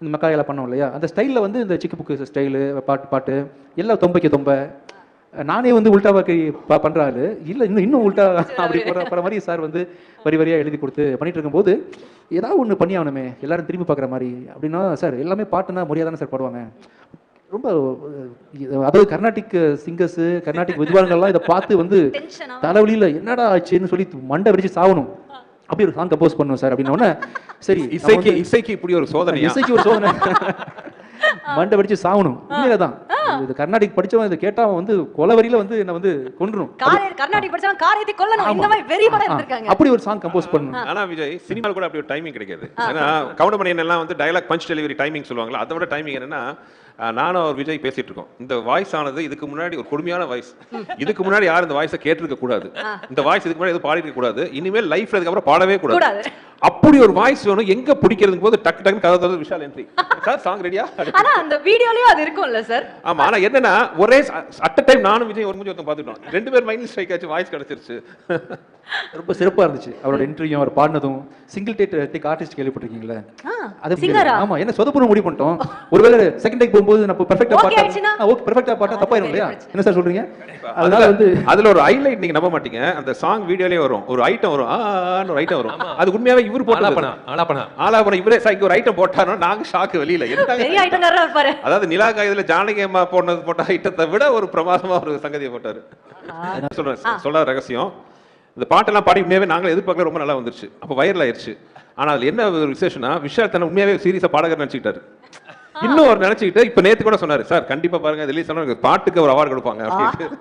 இந்த மக்காயெல்லாம் பண்ணோம் இல்லையா, அந்த ஸ்டைலில் வந்து இந்த சிக்கு புக்கு ஸ்டைலு பாட்டு எல்லாம் தொம்பைக்கு தொம்ப நானே வந்து உல்டாவாக்கி பண்ணுறாரு இல்லை இன்னும் உல்டா அப்படி போகிற மாதிரி சார் வந்து வரி வரியாக எழுதி கொடுத்து பண்ணிட்டு இருக்கும்போது ஏதாவது ஒன்று பண்ணி ஆகணுமே எல்லாரும் திரும்பி பார்க்குற மாதிரி அப்படின்னா சார் எல்லாமே பாட்டுனா முறையாக தானே சார் பாடுவாங்க. ரொம்ப அதாவது கர்நாடிக் சிங்கர்ஸு கர்நாடிக் வித்வான்கள்லாம் இதை பார்த்து வந்து தலைவலியில் என்னடா ஆச்சுன்னு சொல்லி மண்டை விரிச்சு சாகணும். அப்படி ஒரு சாங் கம்போஸ் பண்ணுவோம் சார் அப்படின்னோடனே சரி இசைக்கு இப்படி ஒரு சோதனை, இசைக்கு ஒரு சோதனை மண்டை வெடிச்சு சாகணும். உண்மையிலதான் இது கர்நாடிக் படிச்சவன் இதை கேட்டா வந்து கொலவரியில வந்து என்ன வந்து கொன்றணும். கர்நாடிக் படிச்சவன் காரியத்தை கொல்லணும். இந்த மாதிரி வெறி படம் இருக்காங்க. அப்படி ஒரு சாங் கம்போஸ் பண்ணணும். ஆனா விஜய் சினிமால கூட அப்படி ஒரு டைமிங் கிடைக்காது. ஏன்னா கவுண்டமணி எல்லாம் வந்து டயலாக் பஞ்ச் டெலிவரி டைமிங் சொல்லுவாங்களா, அதை விட டைமிங் என்னன்னா நானும் அவர் விஜய் பேசிட்டு இருக்கோம். இந்த வாய்ஸ் ஆனது இதுக்கு முன்னாடி ஒரு கொடுமையான வாய்ஸ், இதுக்கு முன்னாடி யாரும் இந்த வாய்ஸை கேட்டிருக்க கூடாது, இந்த வாய்ஸ் இதுக்கு முன்னாடி எதுவும் பாடிருக்க கூடாது, இனிமேல் லைஃப்ல அதுக்கப்புறம் பாடவே கூடாது. அப்படி ஒரு வாய்ஸ் வேணும். எங்க பிடிக்கிறதுக்கு போது டக்கு டக்கு கதை தந்து விஷால் என்ட்ரி சார் சாங் ரெடியா. ஆனா அந்த வீடியோலயும் அது இருக்கும்ல சார். ஆமா, ஆனா என்னன்னா ஒரே அட் டைம் நானும் விஜய் ஒரு ஒருத்தன் பார்த்துட்டோம், ரெண்டு பேர் மைண்ட்ல ஸ்ட்ரைக் ஆச்சு, வாய்ஸ் கிடைச்சிருச்சு. ரொம்ப சிறப்பா இருந்துச்சு அவரோட என்ட்ரியும் அவர் பாடினதும். சிங்கிள் டேக் ஆர்டிஸ்ட் கேள்விப்பட்டிருக்கீங்களா? அது ஆமா, என்ன சொதப்புன முடிவு பண்ணிட்டோம். ஒருவேளை செகண்ட் டேக் போகும்போது நம்ம பெர்ஃபெக்ட்டா பாட்டா ஓகே பெர்ஃபெக்ட்டா பாட்டா தப்பாயிரும் இல்லையா? என்ன சார் சொல்றீங்க? அதனால வந்து அதுல ஒரு ஹைலைட் நீங்க நம்ப மாட்டீங்க, அந்த சாங் வீடியோலயே வரும் ஒரு ஐட்டம் வரும், ஒரு ஐட்டம் வரும். அது உண்மையாவே இவர் போட்டாரு, ஆலாபன இவரே சாய்க்கு ஒரு ஐட்டம் போட்டாரோ நாங்க ஷாக் வெளியில. பெரிய ஐட்டம் இருப்பாரு. அதாவது நிலா காயத்துல ஜானகி அம்மா போட்ட ஐட்டத்தை விட ஒரு பிரமாதமா ஒரு சங்கதியை போட்டாரு. சொல்ற ரகசியம், இந்த பாட்டெல்லாம் பாடி உண்மையாவே நாங்களும் எதிர்பார்க்கல, ரொம்ப நல்லா வந்துருச்சு. அப்போ வைரல் ஆயிடுச்சு. ஆனா அதுல என்ன ஒரு விசேஷம்னா விஷால் தன்னை உண்மையாவே சீரியஸா பாடகர் நினைச்சுக்கிட்டாரு. இன்னும் அவர் நினைச்சுக்கிட்டு இப்ப நேத்து கூட சொன்னாரு, சார் கண்டிப்பா பாருங்க ரிலீஸ் ஆனா பாட்டுக்கு ஒரு அவார்டு கொடுப்பாங்க அப்படின்னு.